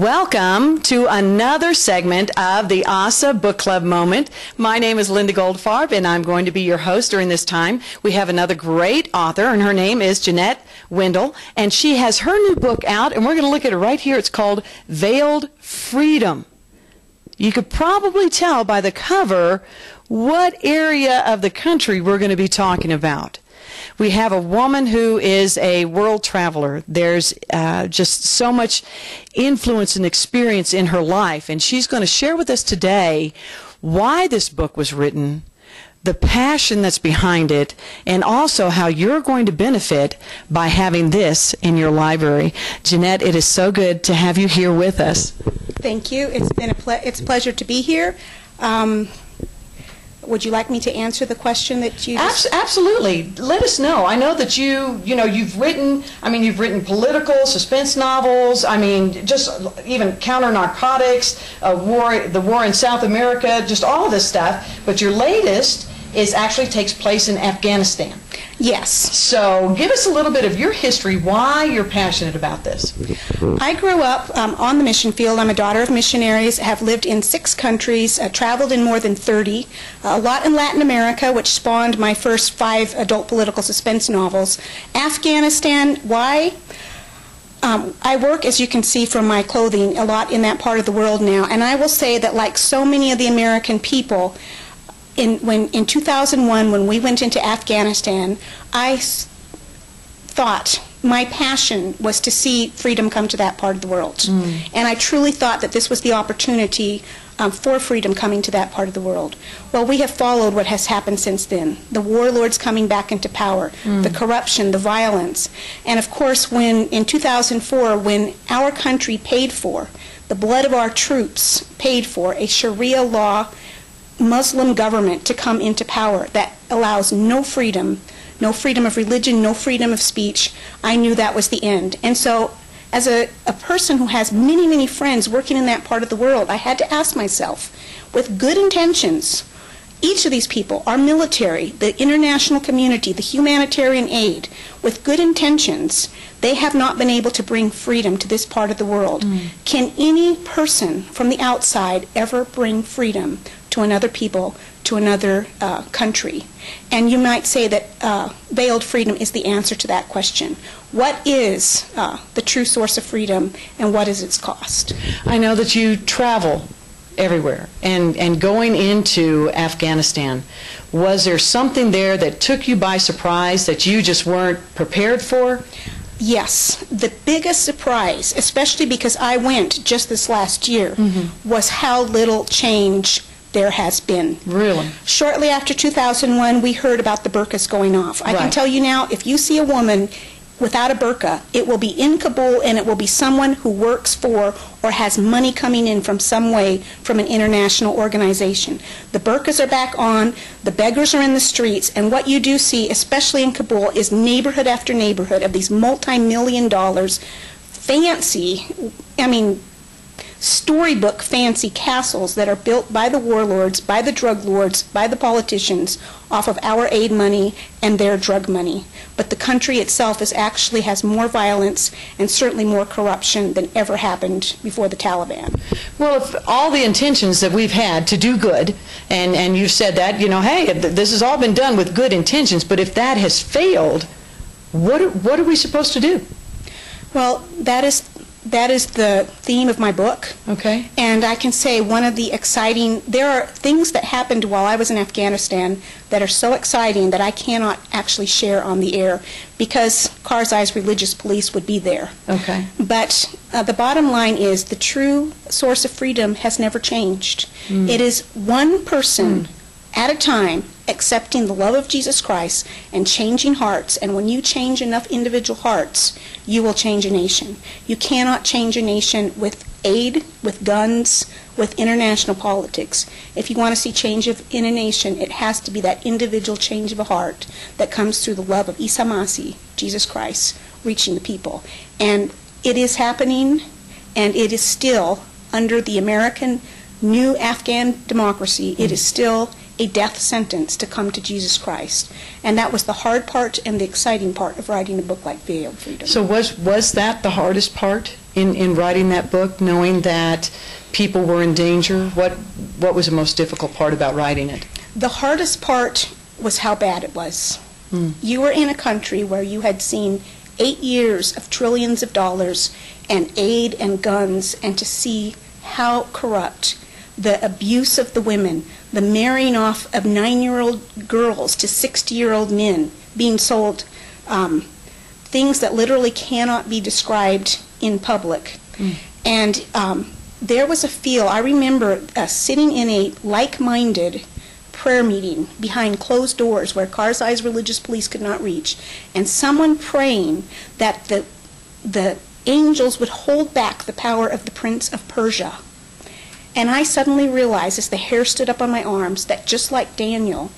Welcome to another segment of the AWSA Book Club Moment. My name is Linda Goldfarb, and I'm going to be your host during this time. We have another great author, and her name is Jeanette Windle, and she has her new book out, and we're going to look at it right here. It's called Veiled Freedom. You could probably tell by the cover what area of the country we're going to be talking about. We have a woman who is a world traveler. There's just so much influence and experience in her life, and she's going to share with us today why this book was written, the passion that's behind it, and also how you're going to benefit by having this in your library. Jeanette, it is so good to have you here with us. Thank you. It's a pleasure to be here. Would you like me to answer the question that you Absolutely. Let us know. I know that you've written political, suspense novels, just even counter-narcotics, the war in South America, just all of this stuff. But your latest actually takes place in Afghanistan. Yes. So give us a little bit of your history, why you're passionate about this. I grew up on the mission field. I'm a daughter of missionaries, have lived in 6 countries, traveled in more than 30, a lot in Latin America, which spawned my first 5 adult political suspense novels. Afghanistan, why? I work, as you can see from my clothing, a lot in that part of the world now, and I will say that like so many of the American people, in 2001, when we went into Afghanistan, I thought my passion was to see freedom come to that part of the world. And I truly thought that this was the opportunity for freedom coming to that part of the world. Well, we have followed what has happened since then. The warlords coming back into power, the corruption, the violence. And of course, in 2004, when our country paid for, the blood of our troops paid for a Sharia law Muslim government to come into power that allows no freedom of religion, no freedom of speech, I knew that was the end. And so as a person who has many, many friends working in that part of the world, I had to ask myself, with good intentions, each of these people, our military, the international community, the humanitarian aid, with good intentions, they have not been able to bring freedom to this part of the world. Can any person from the outside ever bring freedom to another people, to another country? And you might say that veiled freedom is the answer to that question. What is the true source of freedom, and what is its cost? I know that you travel everywhere, and going into Afghanistan, was there something there that took you by surprise that you just weren't prepared for? Yes. The biggest surprise, especially because I went just this last year, was how little change there has been. Really? Shortly after 2001, we heard about the burqas going off. I can tell you now, if you see a woman without a burqa, it will be in Kabul, and it will be someone who works for or has money coming in from some way from an international organization. The burqas are back on, the beggars are in the streets, and what you do see, especially in Kabul, is neighborhood after neighborhood of these multi-million dollars, fancy, storybook fancy castles that are built by the warlords, by the drug lords, by the politicians off of our aid money and their drug money. But the country itself actually has more violence and certainly more corruption than ever happened before the Taliban. Well, if all the intentions that we've had to do good, and you've said that, hey, this has all been done with good intentions, but if that has failed, what are we supposed to do? Well, that is the theme of my book. Okay. And I can say there are things that happened while I was in Afghanistan that are so exciting that I cannot actually share on the air because Karzai's religious police would be there. Okay. But the bottom line is the true source of freedom has never changed. It is one person at a time accepting the love of Jesus Christ and changing hearts. And when you change enough individual hearts, you will change a nation. You cannot change a nation with aid, with guns, with international politics. If you want to see change in a nation, it has to be that individual change of a heart that comes through the love of Isa Masih, Jesus Christ, reaching the people. And it is happening, and it is still under the American new Afghan democracy. It is still a death sentence to come to Jesus Christ. And that was the hard part and the exciting part of writing a book like Veiled Freedom. So was that the hardest part in writing that book, knowing that people were in danger? What was the most difficult part about writing it? The hardest part was how bad it was. You were in a country where you had seen 8 years of trillions of dollars and aid and guns, and to see how corrupt, the abuse of the women, the marrying off of 9-year-old girls to 60-year-old men, being sold things that literally cannot be described in public. And there was a feel, I remember sitting in a like-minded prayer meeting behind closed doors where Karzai's religious police could not reach, and someone praying that the angels would hold back the power of the Prince of Persia. And I suddenly realized, as the hair stood up on my arms, that just like Daniel,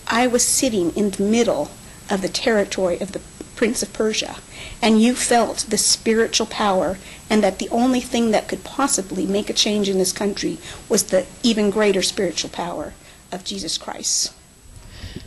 I was sitting in the middle of the territory of the Prince of Persia. And you felt the spiritual power, and that the only thing that could possibly make a change in this country was the even greater spiritual power of Jesus Christ.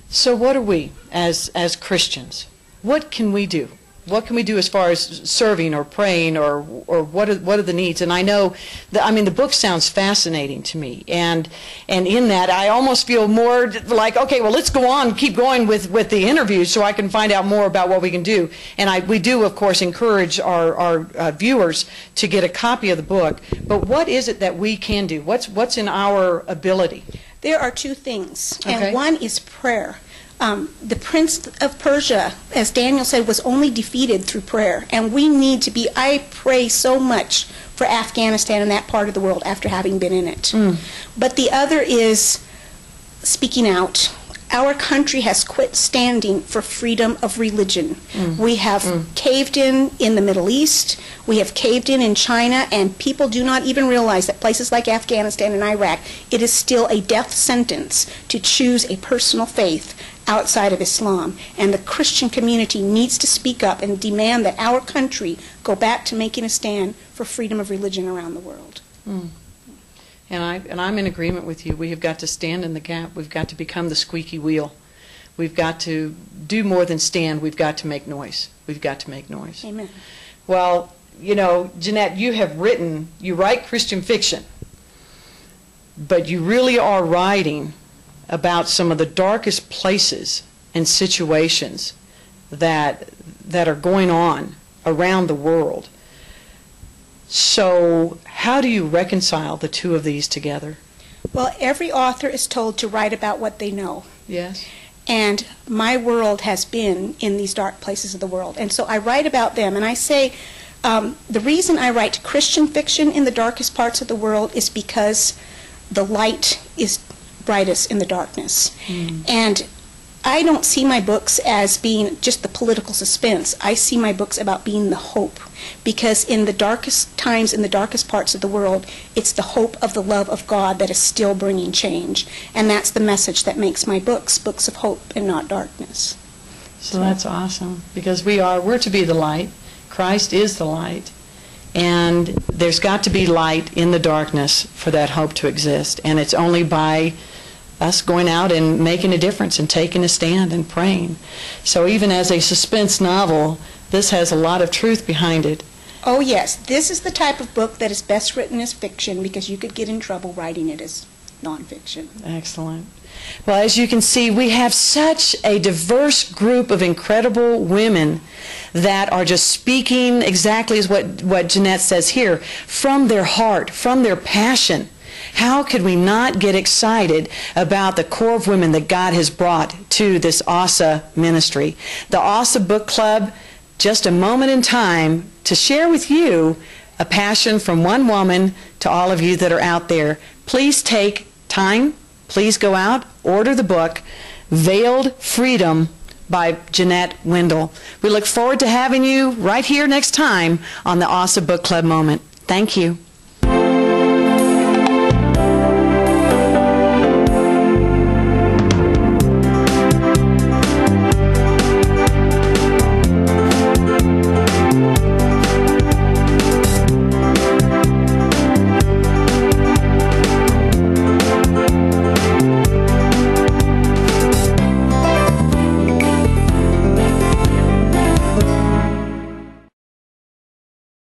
So what are we as Christians? What can we do? What can we do as far as serving or praying, or what are the needs? And I know the book sounds fascinating to me, and in that I almost feel more like, okay, well, let's go on, keep going with the interviews so I can find out more about what we can do. And we do, of course, encourage our viewers to get a copy of the book. But what is it that we can do? What's in our ability? There are two things, Okay. and one is prayer. The Prince of Persia, as Daniel said, was only defeated through prayer. And we need to be, I pray so much for Afghanistan and that part of the world after having been in it. But the other is speaking out. Our country has quit standing for freedom of religion. We have caved in the Middle East. We have caved in China, and people do not even realize that places like Afghanistan and Iraq, it is still a death sentence to choose a personal faith outside of Islam. And the Christian community needs to speak up and demand that our country go back to making a stand for freedom of religion around the world. And I'm in agreement with you. We have got to stand in the gap. We've got to become the squeaky wheel. We've got to do more than stand. We've got to make noise. We've got to make noise. Amen. Well, Jeanette, you write Christian fiction, but you really are writing about some of the darkest places and situations that are going on around the world. So how do you reconcile the two of these together? Well, every author is told to write about what they know. Yes. And my world has been in these dark places of the world. And so I write about them. And I say the reason I write Christian fiction in the darkest parts of the world is because the light is brightest in the darkness. And I don't see my books as being just the political suspense. I see my books about being the hope. Because in the darkest times, in the darkest parts of the world, it's the hope of the love of God that is still bringing change. And that's the message that makes my books of hope and not darkness. So that's awesome, because we're to be the light. Christ is the light. And there's got to be light in the darkness for that hope to exist. And it's only by us going out and making a difference and taking a stand and praying. So even as a suspense novel, this has a lot of truth behind it. Oh yes, this is the type of book that is best written as fiction, because you could get in trouble writing it as nonfiction. Excellent. Well, as you can see, we have such a diverse group of incredible women that are just speaking exactly as what Jeanette says here, from their heart, from their passion. How could we not get excited about the core of women that God has brought to this AWSA ministry? The AWSA Book Club, just a moment in time to share with you a passion from one woman to all of you that are out there. Please take time. Please go out, order the book, Veiled Freedom by Jeanette Windle. We look forward to having you right here next time on the AWSA Book Club Moment. Thank you.